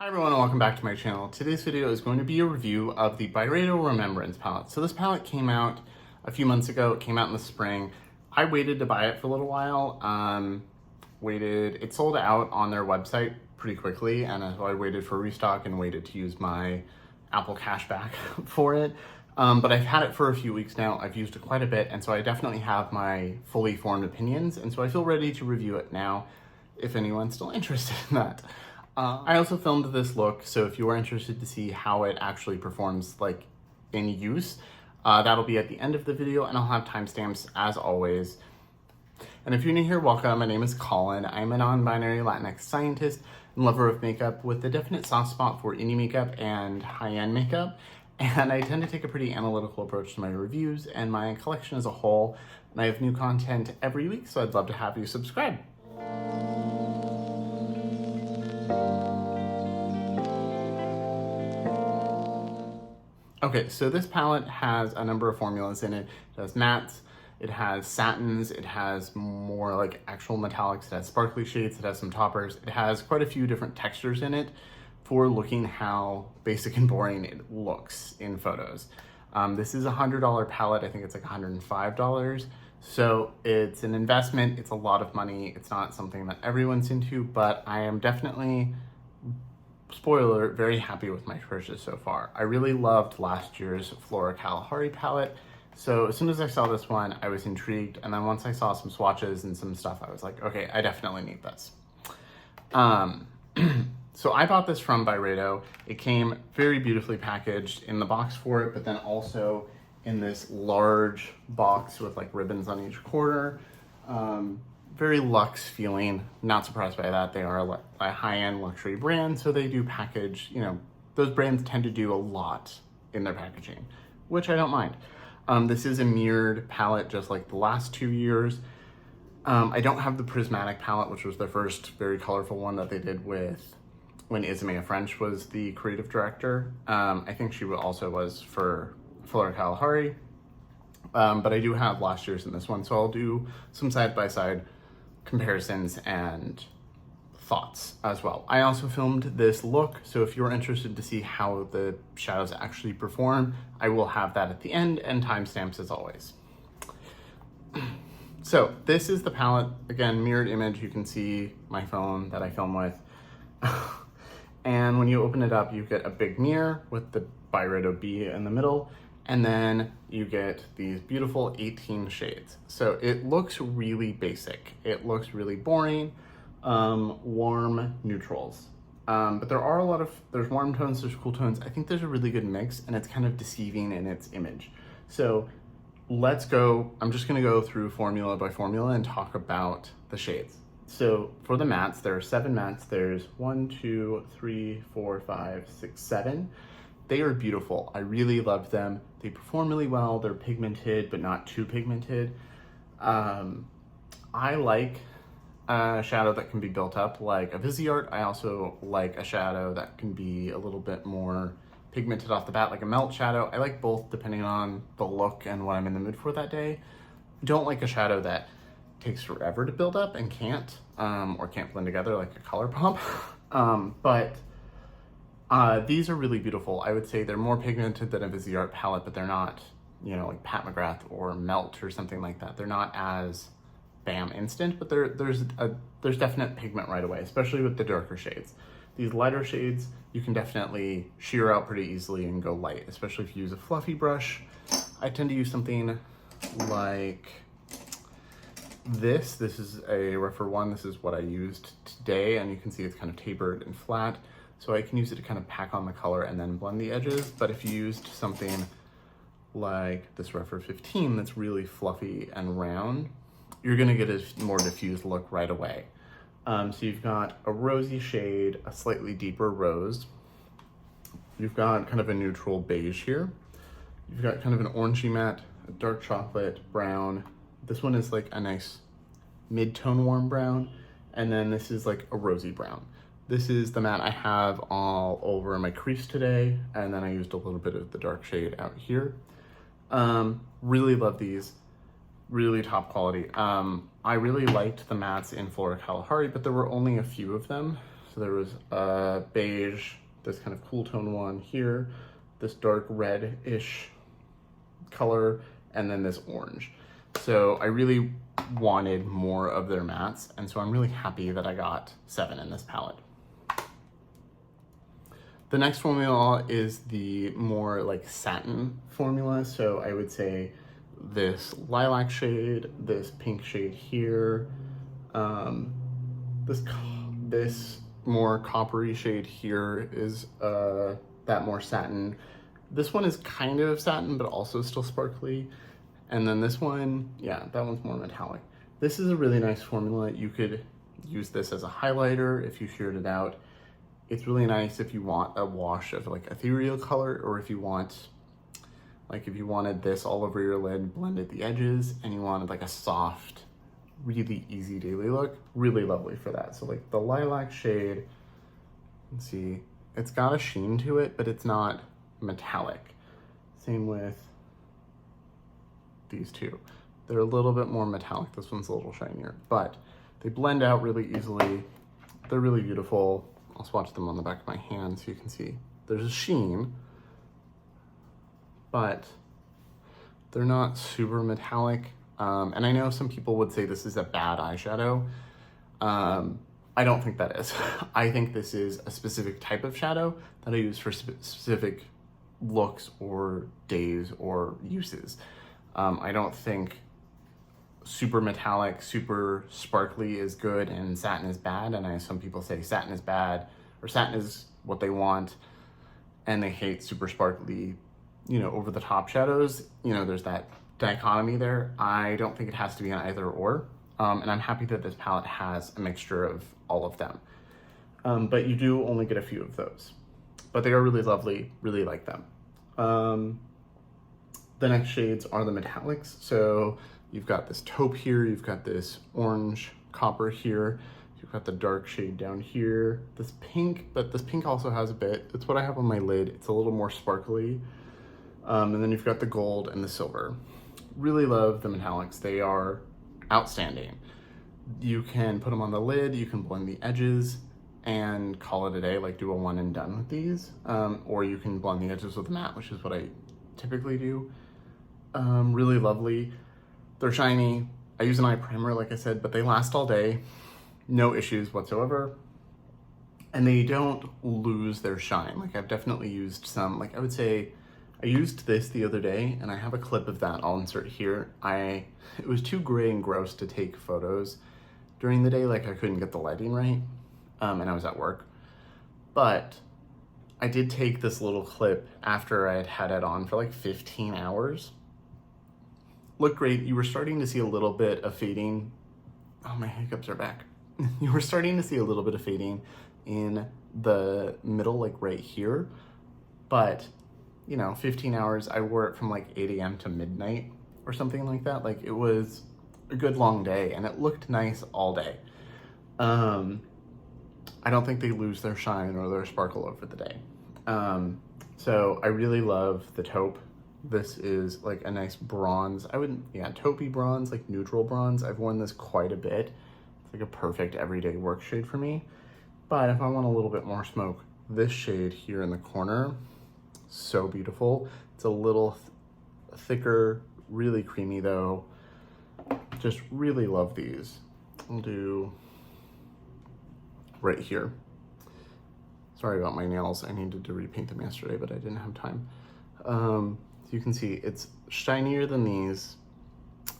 Hi everyone and welcome back to my channel. Today's video is going to be a review of the Byredo Remembrance palette. So this palette came out a few months ago. It came out in the spring. I waited to buy it for a little while. It sold out on their website pretty quickly, and so I waited for restock and waited to use my Apple cashback for it. But I've had it for a few weeks now. I've used it quite a bit, and so I definitely have my fully formed opinions, and so I feel ready to review it now if anyone's still interested in that. I also filmed this look, so if you are interested to see how it actually performs like in use, that'll be at the end of the video, and I'll have timestamps as always. And if you're new here, welcome. My name is Colin. I'm a non-binary Latinx scientist and lover of makeup with a definite soft spot for indie makeup and high-end makeup. And I tend to take a pretty analytical approach to my reviews and my collection as a whole. And I have new content every week, so I'd love to have you subscribe. Okay, so this palette has a number of formulas in it. It has mattes, it has satins, it has more like actual metallics, it has sparkly shades, it has some toppers. It has quite a few different textures in it for looking how basic and boring it looks in photos. This is a $100 palette. I think it's like $105. So it's an investment. It's a lot of money. It's not something that everyone's into, but I am definitely, spoiler alert, very happy with my purchase so far. I really loved last year's Flora Kalahari palette. So as soon as I saw this one, I was intrigued. And then once I saw some swatches and some stuff, I was like, okay, I definitely need this. So I bought this from Byredo. It came very beautifully packaged in the box for it, but then also in this large box with like ribbons on each corner. Very luxe feeling. Not surprised by that. They are a high-end luxury brand, so they do package, those brands tend to do a lot in their packaging, which I don't mind. This is a mirrored palette just like the last 2 years. I don't have the prismatic palette, which was their first very colorful one that they did with when Isabelle French was the creative director. I think she also was for Flora Kalahari. But I do have last year's in this one, so I'll do some side-by-side comparisons and thoughts as well. I also filmed this look, so if you're interested to see how the shadows actually perform, I will have that at the end and timestamps as always. So this is the palette. Again, mirrored image. You can see my phone that I film with. And when you open it up, you get a big mirror with the Byredo B in the middle, and then you get these beautiful 18 shades. So it looks really basic. It looks really boring, warm neutrals. But there are there's warm tones, there's cool tones. I think there's a really good mix, and it's kind of deceiving in its image. So let's go, I'm just gonna go through formula by formula and talk about the shades. So for the mattes, there are 7 mattes. There's 1, 2, 3, 4, 5, 6, 7. They are beautiful. I really love them. They perform really well. They're pigmented, but not too pigmented. I like a shadow that can be built up like a Viseart. I also like a shadow that can be a little bit more pigmented off the bat, like a melt shadow. I like both depending on the look and what I'm in the mood for that day. Don't like a shadow that takes forever to build up and can't blend together like a ColourPop. But these are really beautiful. I would say they're more pigmented than a Viseart palette, but they're not, like Pat McGrath or Melt or something like that. They're not as bam instant, but there's definite pigment right away, especially with the darker shades. These lighter shades, you can definitely sheer out pretty easily and go light, especially if you use a fluffy brush. I tend to use something like this is a Refer 1. This is what I used today, and you can see it's kind of tapered and flat, so I can use it to kind of pack on the color and then blend the edges. But if you used something like this Refer 15 that's really fluffy and round, you're gonna get a more diffused look right away. So you've got a rosy shade, a slightly deeper rose. You've got kind of a neutral beige here. You've got kind of an orangey matte, a dark chocolate, brown. This one is like a nice mid-tone warm brown, and then this is like a rosy brown. This is the matte I have all over my crease today, and then I used a little bit of the dark shade out here. Really love these, really top quality. I really liked the mattes in Flora Kalahari, but there were only a few of them. So So there was a beige, this kind of cool tone one here, this dark red-ish color, and then this orange. So I really wanted more of their mattes, and so I'm really happy that I got 7 in this palette. The next formula is the more like satin formula. So I would say this lilac shade, this pink shade here, this more coppery shade here is that more satin. This one is kind of satin, but also still sparkly. And then this one, yeah, that one's more metallic. This is a really nice formula. You could use this as a highlighter if you sheared it out. It's really nice if you want a wash of like ethereal color, or if you want, like if you wanted this all over your lid, blended the edges, and you wanted like a soft, really easy daily look, really lovely for that. So like the lilac shade, let's see, it's got a sheen to it, but it's not metallic. Same with these two. They're a little bit more metallic. This one's a little shinier, but they blend out really easily. They're really beautiful. I'll swatch them on the back of my hand so you can see. There's a sheen, but they're not super metallic. And I know some people would say this is a bad eyeshadow. I don't think that is. I think this is a specific type of shadow that I use for specific looks or days or uses. I don't think super metallic, super sparkly is good and satin is bad. And I know some people say satin is bad or satin is what they want and they hate super sparkly, you know, over the top shadows. You know, there's that dichotomy there. I don't think it has to be an either or. And I'm happy that this palette has a mixture of all of them. But you do only get a few of those. But they are really lovely, really like them. The next shades are the metallics. So you've got this taupe here, you've got this orange copper here, you've got the dark shade down here, this pink, but this pink also has a bit. It's what I have on my lid. It's a little more sparkly. And then you've got the gold and the silver. Really love the metallics. They are outstanding. You can put them on the lid, you can blend the edges and call it a day, like do a one and done with these. Or you can blend the edges with a matte, which is what I typically do. Really lovely. They're shiny. I use an eye primer, like I said, but they last all day. No issues whatsoever. And they don't lose their shine. Like I've definitely used some, like I would say, I used this the other day and I have a clip of that I'll insert here. It was too gray and gross to take photos during the day. Like I couldn't get the lighting right. And I was at work. But I did take this little clip after I had had it on for like 15 hours. Looked great. You were starting to see a little bit of fading. Oh, my hiccups are back. You were starting to see a little bit of fading in the middle, like right here. But, you know, 15 hours, I wore it from like 8 a.m. to midnight or something like that. Like it was a good long day and it looked nice all day. I don't think they lose their shine or their sparkle over the day. So I really love the taupe. This is like a nice bronze. Taupey bronze, like neutral bronze. I've worn this quite a bit. It's like a perfect everyday work shade for me. But if I want a little bit more smoke, this shade here in the corner, so beautiful. It's a little thicker, really creamy though. Just really love these. I'll do right here. Sorry about my nails. I needed to repaint them yesterday, but I didn't have time. So you can see it's shinier than these, a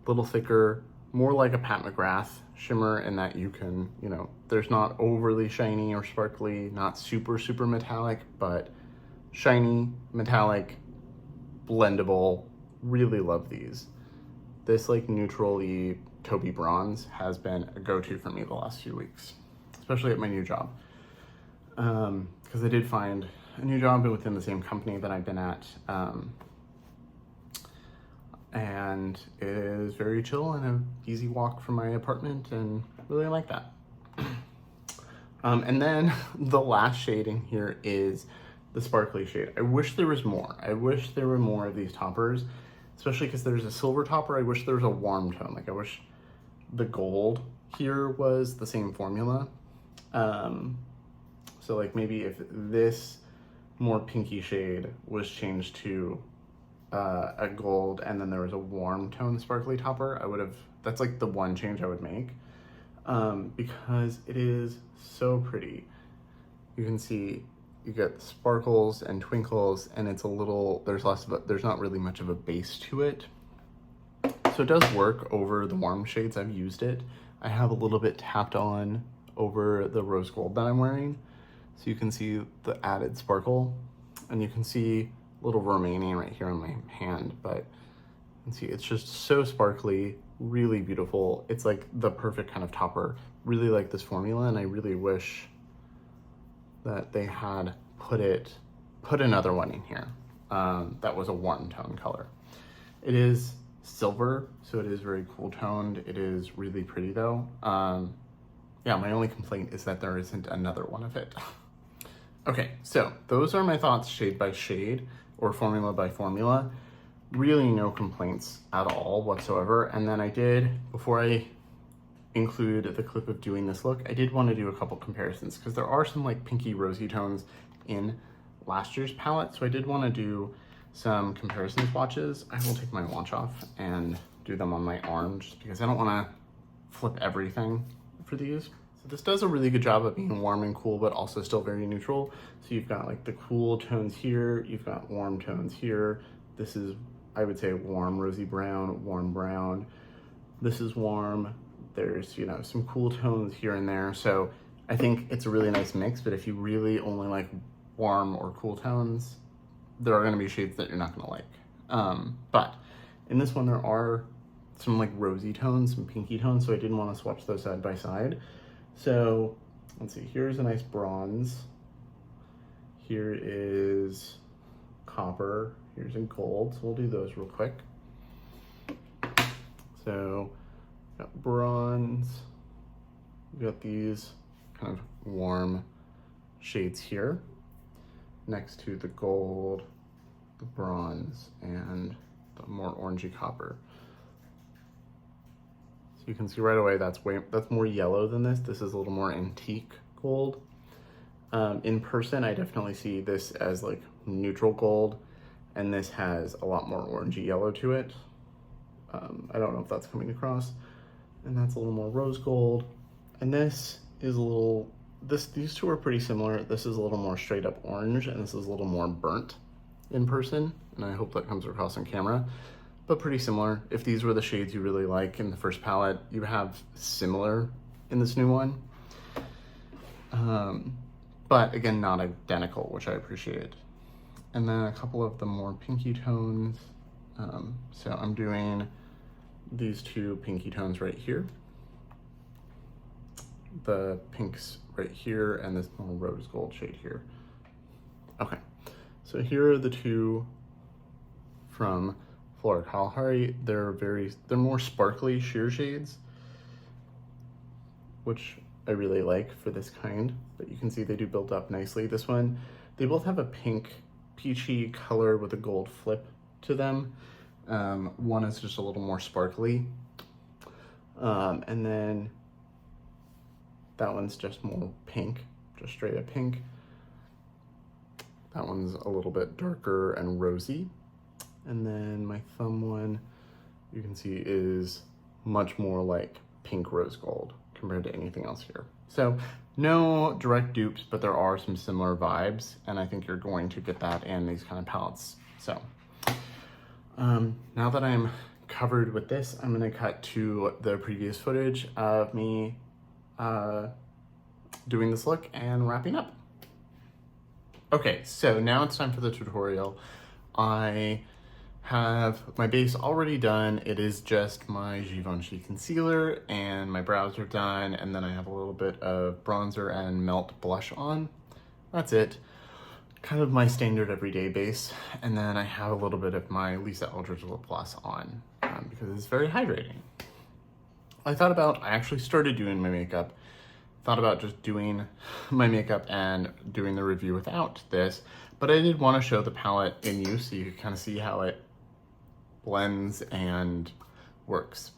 little thicker, more like a Pat McGrath shimmer in that you can, you know, there's not overly shiny or sparkly, not super, super metallic, but shiny, metallic, blendable. Really love these. This like neutrally taupey bronze has been a go-to for me the last few weeks, especially at my new job. Because I did find a new job within the same company that I've been at, and it is very chill and an easy walk from my apartment, and really like that. And then the last shade in here is the sparkly shade. I wish there was more. I wish there were more of these toppers, especially because there's a silver topper. I wish there was a warm tone. Like I wish the gold here was the same formula. So like maybe if this more pinky shade was changed to a gold and then there was a warm tone sparkly topper, I would have, that's like the one change I would make, because it is so pretty. You can see you get sparkles and twinkles, and it's a little, there's not really much of a base to it. So it does work over the warm shades I've used it. I have a little bit tapped on over the rose gold that I'm wearing. So you can see the added sparkle, and you can see a little remaining right here on my hand, but you can see it's just so sparkly, really beautiful. It's like the perfect kind of topper. Really like this formula, and I really wish that they had put another one in here that was a warm tone color. It is silver, so it is very cool toned. It is really pretty though. Yeah, my only complaint is that there isn't another one of it. Okay, so those are my thoughts shade by shade or formula by formula. Really no complaints at all whatsoever. And then I did, before I include the clip of doing this look, I did want to do a couple comparisons because there are some like pinky rosy tones in last year's palette. So I did want to do some comparison swatches. I will take my watch off and do them on my arm just because I don't want to flip everything for these. So this does a really good job of being warm and cool, but also still very neutral. So you've got like the cool tones here, you've got warm tones here. This is, I would say, warm rosy brown, warm brown. This is warm. There's, you know, some cool tones here and there. So I think it's a really nice mix, but if you really only like warm or cool tones, there are gonna be shades that you're not gonna like. But in this one, there are some like rosy tones, some pinky tones, so I didn't want to swatch those side by side. So let's see, here's a nice bronze. Here is copper, here's in gold, so we'll do those real quick. So got bronze, we've got these kind of warm shades here next to the gold, the bronze, and the more orangey copper. So you can see right away that's more yellow than this. This is a little more antique gold. In person, I definitely see this as like neutral gold, and this has a lot more orangey yellow to it. I don't know if that's coming across. And that's a little more rose gold. And this is a little, these two are pretty similar. This is a little more straight up orange, and this is a little more burnt in person. And I hope that comes across on camera, but pretty similar. If these were the shades you really like in the first palette, you have similar in this new one. But again, not identical, which I appreciate. And then a couple of the more pinky tones. So I'm doing these two pinky tones right here. The pinks right here, and this more rose gold shade here. Okay, so here are the two from Flora Kalahari. They're more sparkly sheer shades, which I really like for this kind, but you can see they do build up nicely. This one, they both have a pink peachy color with a gold flip to them. One is just a little more sparkly, and then that one's just more pink, just straight up pink. That one's a little bit darker and rosy. And then my thumb one, you can see, is much more like pink rose gold compared to anything else here. So no direct dupes, but there are some similar vibes, and I think you're going to get that in these kind of palettes. So now that I'm covered with this, I'm gonna cut to the previous footage of me doing this look and wrapping up. Okay, so now it's time for the tutorial. I have my base already done. It is just my Givenchy concealer, and my brows are done, and then I have a little bit of bronzer and melt blush on. That's it. Kind of my standard everyday base. And then I have a little bit of my Lisa Eldridge lip gloss on because it's very hydrating. I actually started doing my makeup, thought about just doing my makeup and doing the review without this, but I did want to show the palette in use so you could kind of see how it blends and works.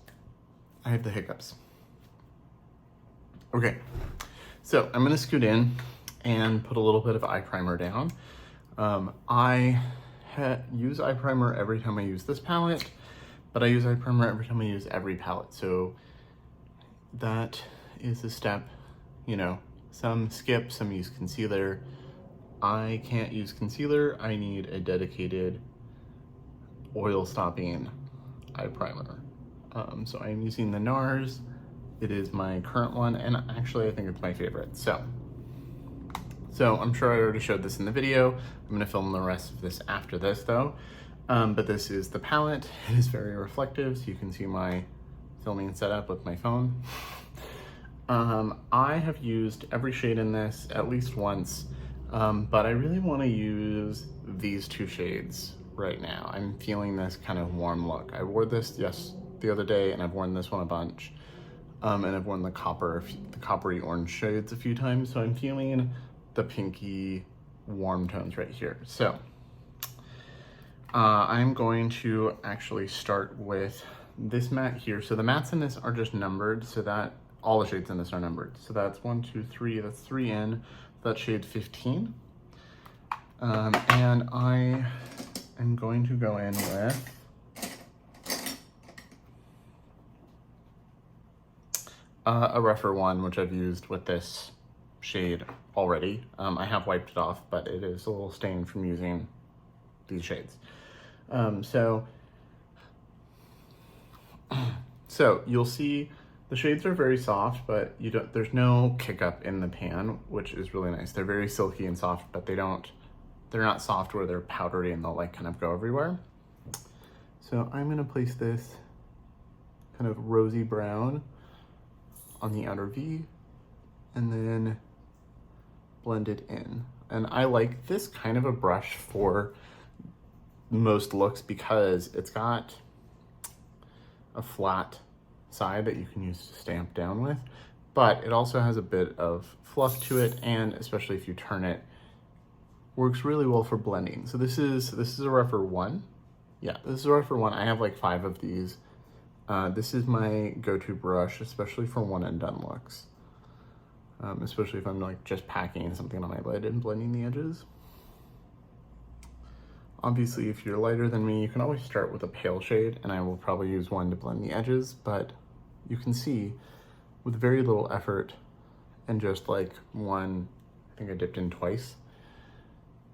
I have the hiccups. Okay, So I'm gonna scoot in and put a little bit of eye primer down. I use eye primer every time I use this palette, but I use eye primer every time I use every palette. So that is a step, you know, some skip, some use concealer. I can't use concealer. I need a dedicated oil stopping eye primer. So I'm using the NARS. It is my current one, and actually I think it's my favorite. So I'm sure I already showed this in the video. I'm gonna film the rest of this after this though. But this is the palette. It is very reflective, so you can see my filming setup with my phone. I have used every shade in this at least once, but I really wanna use these two shades right now. I'm feeling this kind of warm look. I wore this the other day, and I've worn this one a bunch. And I've worn the coppery orange shades a few times, so I'm feeling the pinky warm tones right here. So I'm going to actually start with this matte here. So the mattes in this are just numbered, so that all the shades in this are numbered. So that's 1, 2, 3, that's 3 in, that's shade 15. And I am going to go in with a rougher one, which I've used with this shade already. I have wiped it off, but it is a little stained from using these shades. So you'll see the shades are very soft, but there's no kick up in the pan, which is really nice. They're very silky and soft, but they're not soft where they're powdery and they'll like kind of go everywhere. So I'm gonna place this kind of rosy brown on the outer V and then blend it in. And I like this kind of a brush for most looks because it's got a flat side that you can use to stamp down with, but it also has a bit of fluff to it, and especially if you turn it, works really well for blending. So this is a rougher one. Yeah, this is a rougher one. I have like 5 of these. This is my go-to brush, especially for one and done looks. Especially if I'm like just packing something on my lid and blending the edges. Obviously, if you're lighter than me, you can always start with a pale shade, and I will probably use one to blend the edges, but you can see with very little effort and just like one, I think I dipped in twice,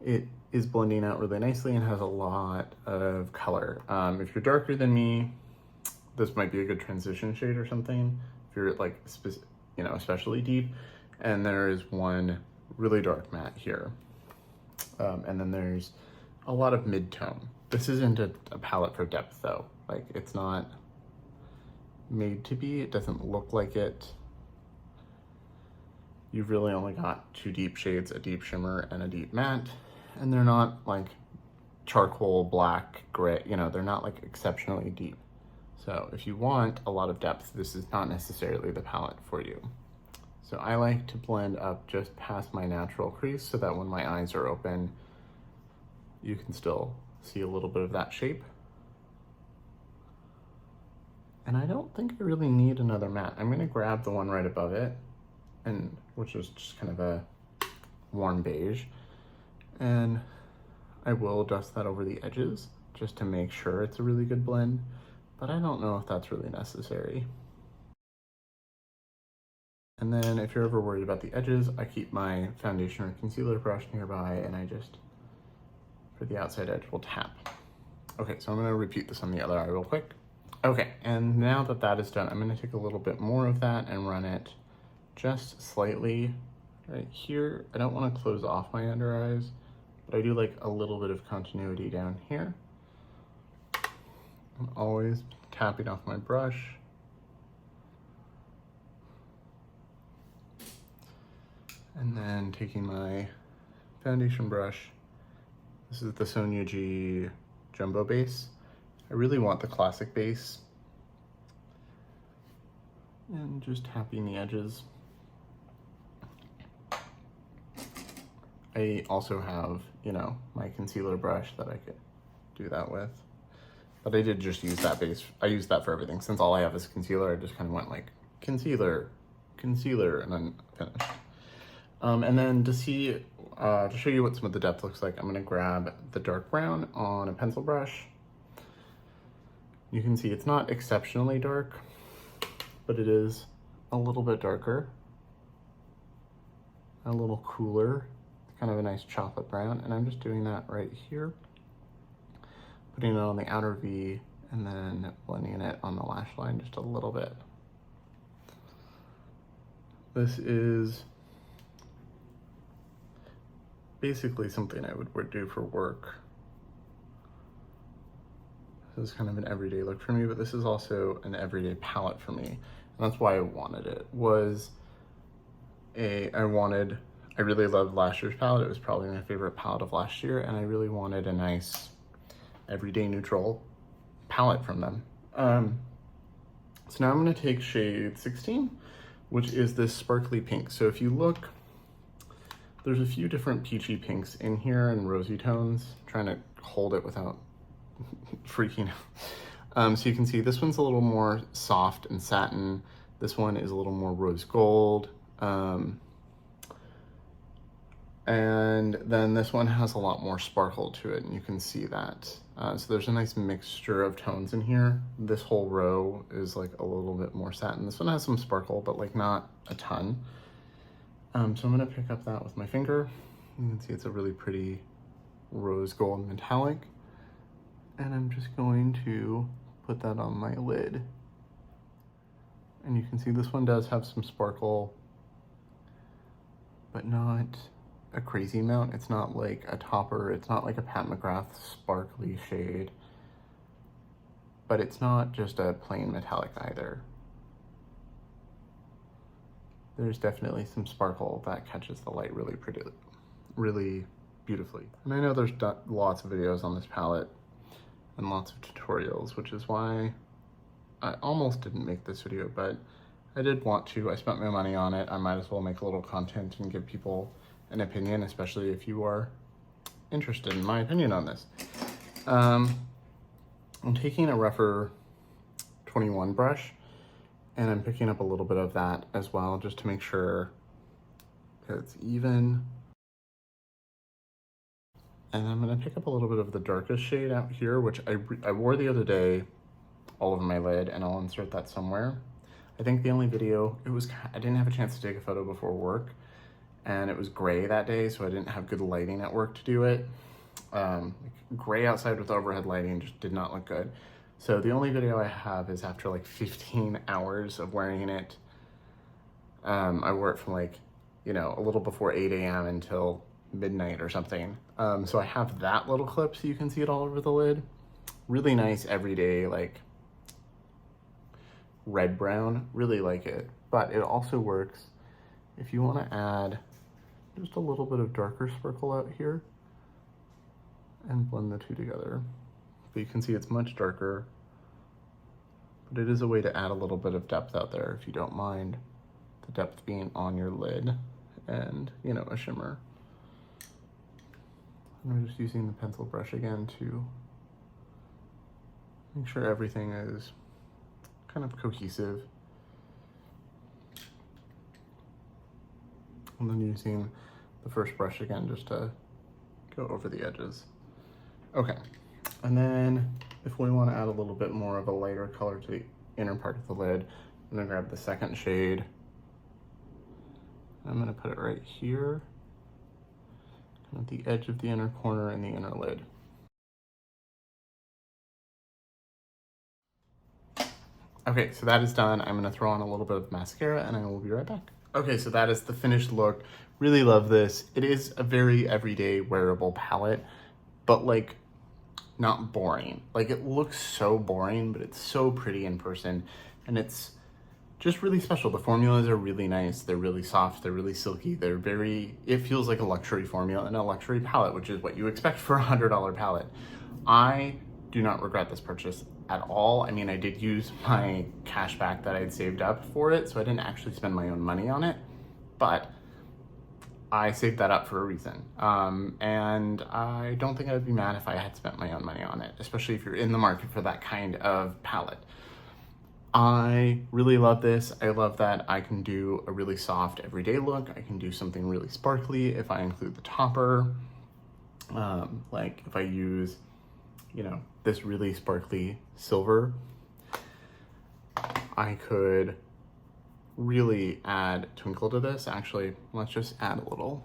it is blending out really nicely and has a lot of color. If you're darker than me, this might be a good transition shade or something. If you're like, especially deep. And there is one really dark matte here. And then there's a lot of mid-tone. This isn't a palette for depth though. Like, it's not made to be. It doesn't look like it. You've really only got 2 deep shades, a deep shimmer and a deep matte. And they're not like charcoal, black, gray, they're not like exceptionally deep. So if you want a lot of depth, this is not necessarily the palette for you. So I like to blend up just past my natural crease so that when my eyes are open, you can still see a little bit of that shape. And I don't think I really need another matte. I'm gonna grab the one right above it, which is just kind of a warm beige. And I will dust that over the edges just to make sure it's a really good blend, but I don't know if that's really necessary. And then if you're ever worried about the edges, I keep my foundation or concealer brush nearby, and I just, for the outside edge, will tap. Okay, so I'm gonna repeat this on the other eye real quick. Okay, and now that that is done, I'm gonna take a little bit more of that and run it just slightly right here. I don't wanna close off my under eyes, but I do like a little bit of continuity down here. I'm always tapping off my brush. And then taking my foundation brush. This is the Sonia G Jumbo base. I really want the classic base. And just tapping the edges. I also have, my concealer brush that I could do that with. But I did just use that base. I used that for everything. Since all I have is concealer, I just kind of went like concealer, and then finished. And then to show you what some of the depth looks like, I'm gonna grab the dark brown on a pencil brush. You can see it's not exceptionally dark, but it is a little bit darker, a little cooler, kind of a nice chocolate brown. And I'm just doing that right here, putting it on the outer V and then blending it on the lash line just a little bit. This is basically something I would do for work. This is kind of an everyday look for me, but this is also an everyday palette for me. And that's why I wanted it. I really loved last year's palette. It was probably my favorite palette of last year, and I really wanted a nice everyday neutral palette from them. So now I'm gonna take shade 16, which is this sparkly pink. So if you look, there's a few different peachy pinks in here and rosy tones. I'm trying to hold it without freaking out. So you can see this one's a little more soft and satin. This one is a little more rose gold. And then this one has a lot more sparkle to it, and you can see that. So there's a nice mixture of tones in here. This whole row is like a little bit more satin. This one has some sparkle, but like not a ton. So I'm gonna pick up that with my finger. You can see it's a really pretty rose gold metallic. And I'm just going to put that on my lid. And you can see this one does have some sparkle, but not a crazy amount. It's not like a topper. It's not like a Pat McGrath sparkly shade, but it's not just a plain metallic either. There's definitely some sparkle that catches the light really beautifully. And I know there's lots of videos on this palette and lots of tutorials, which is why I almost didn't make this video, but I did want to. I spent my money on it. I might as well make a little content and give people an opinion, especially if you are interested in my opinion on this. I'm taking a rougher 21 brush, and I'm picking up a little bit of that as well, just to make sure that it's even. And I'm gonna pick up a little bit of the darkest shade out here, which I wore the other day all over my lid, and I'll insert that somewhere. I think the only video, I didn't have a chance to take a photo before work, and it was gray that day, so I didn't have good lighting at work to do it. Gray outside with overhead lighting just did not look good. So the only video I have is after like 15 hours of wearing it. I wore it from like, a little before 8 a.m. until midnight or something. So I have that little clip so you can see it all over the lid. Really nice everyday, like red brown, really like it. But it also works if you want to add just a little bit of darker sparkle out here and blend the two together. But you can see it's much darker, but it is a way to add a little bit of depth out there if you don't mind the depth being on your lid and, a shimmer. I'm just using the pencil brush again to make sure everything is kind of cohesive. And then using the first brush again just to go over the edges. Okay, and then if we want to add a little bit more of a lighter color to the inner part of the lid, I'm gonna grab the second shade. I'm gonna put it right here, kind of the edge of the inner corner and the inner lid. Okay, so that is done. I'm gonna throw on a little bit of mascara and I will be right back. Okay, so that is the finished look. Really love this. It is a very everyday wearable palette, but like not boring. Like it looks so boring, but it's so pretty in person and it's just really special. The formulas are really nice. They're really soft. They're really silky. It feels like a luxury formula and a luxury palette, which is what you expect for a $100 palette. I do not regret this purchase at all. I mean, I did use my cash back that I'd saved up for it, so I didn't actually spend my own money on it, but I saved that up for a reason. And I don't think I would be mad if I had spent my own money on it, especially if you're in the market for that kind of palette. I really love this. I love that I can do a really soft everyday look. I can do something really sparkly if I include the topper. Like if I use, you know, this really sparkly silver, I could really add twinkle to this. Actually, let's just add a little.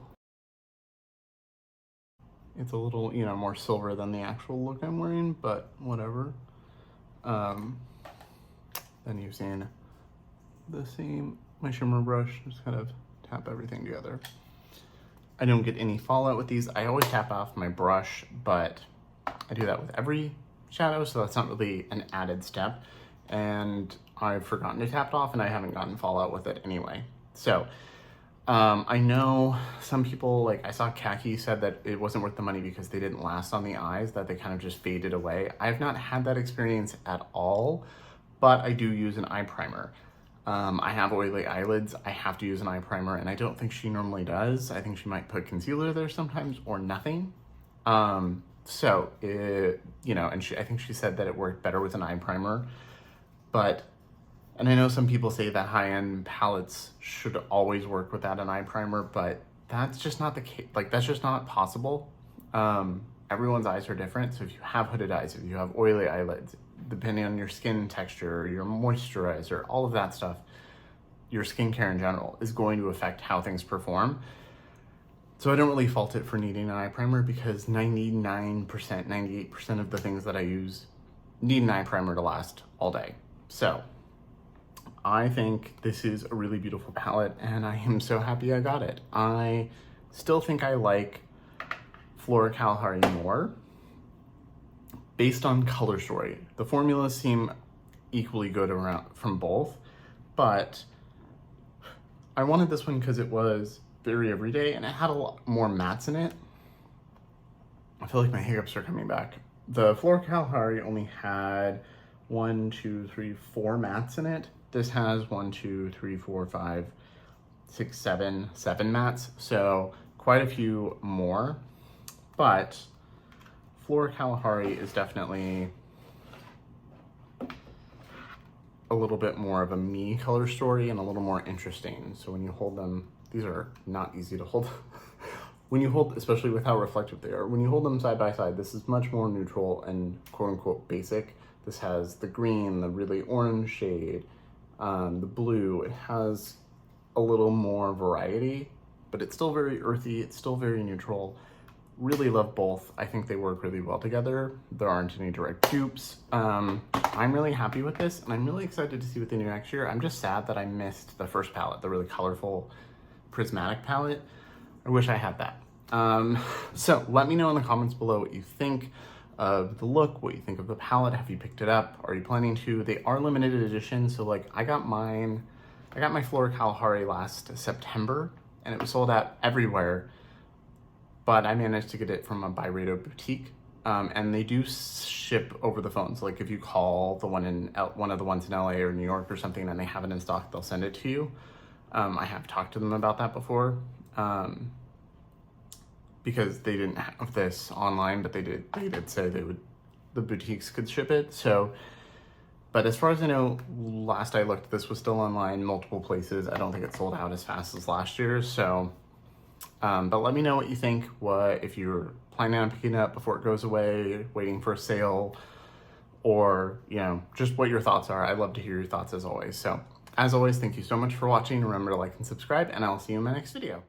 It's a little, you know, more silver than the actual look I'm wearing, but whatever. Then using my shimmer brush, just kind of tap everything together. I don't get any fallout with these. I always tap off my brush, but I do that with every shadow, so that's not really an added step. And I've forgotten to tap it off, and I haven't gotten fallout with it anyway. So I know some people, like I saw Khaki said that it wasn't worth the money because they didn't last on the eyes, that they kind of just faded away. I've not had that experience at all, but I do use an eye primer. I have oily eyelids. I have to use an eye primer, and I don't think she normally does. I think she might put concealer there sometimes or nothing. So, you know, and I think she said that it worked better with an eye primer. But, and I know some people say that high-end palettes should always work without an eye primer, but that's just not the case. Like, that's just not possible. Everyone's eyes are different. So if you have hooded eyes, if you have oily eyelids, depending on your skin texture, your moisturizer, all of that stuff, your skincare in general is going to affect how things perform. So I don't really fault it for needing an eye primer because 99%, 98% of the things that I use need an eye primer to last all day. So I think this is a really beautiful palette, and I am so happy I got it. I still think I like Flora Kalahari more based on color story. The formulas seem equally good around from both, but I wanted this one because it was very everyday and it had a lot more mattes in it. I feel like my hiccups are coming back. The Flora Kalahari only had 1, 2, 3, 4 mattes in it. This has 1, 2, 3, 4, 5, 6, 7 mattes. So quite a few more, but Flora Kalahari is definitely a little bit more of a me color story and a little more interesting. So when you hold them, these are not easy to hold. When you hold, especially with how reflective they are, when you hold them side by side, this is much more neutral and quote unquote basic. This has the green, the really orange shade, the blue. It has a little more variety, but it's still very earthy. It's still very neutral. Really love both. I think they work really well together. There aren't any direct dupes. I'm really happy with this, and I'm really excited to see what they do next year. I'm just sad that I missed the first palette, the really colorful prismatic palette. I wish I had that. So let me know in the comments below what you think of the look, what you think of the palette. Have you picked it up? Are you planning to? They are limited edition, so like I got my Flora Kalahari last September, and it was sold out everywhere. But I managed to get it from a Byredo boutique, and they do ship over the phone. So like if you call one of the ones in LA or New York or something and they have it in stock, they'll send it to you. I have talked to them about that before, because they didn't have this online, but they did say the boutiques could ship it. So, but as far as I know, last I looked, this was still online, multiple places. I don't think it sold out as fast as last year. So, but let me know what you think, if you're planning on picking it up before it goes away, waiting for a sale, or, you know, just what your thoughts are. I'd love to hear your thoughts as always. So as always, thank you so much for watching. Remember to like and subscribe, and I'll see you in my next video.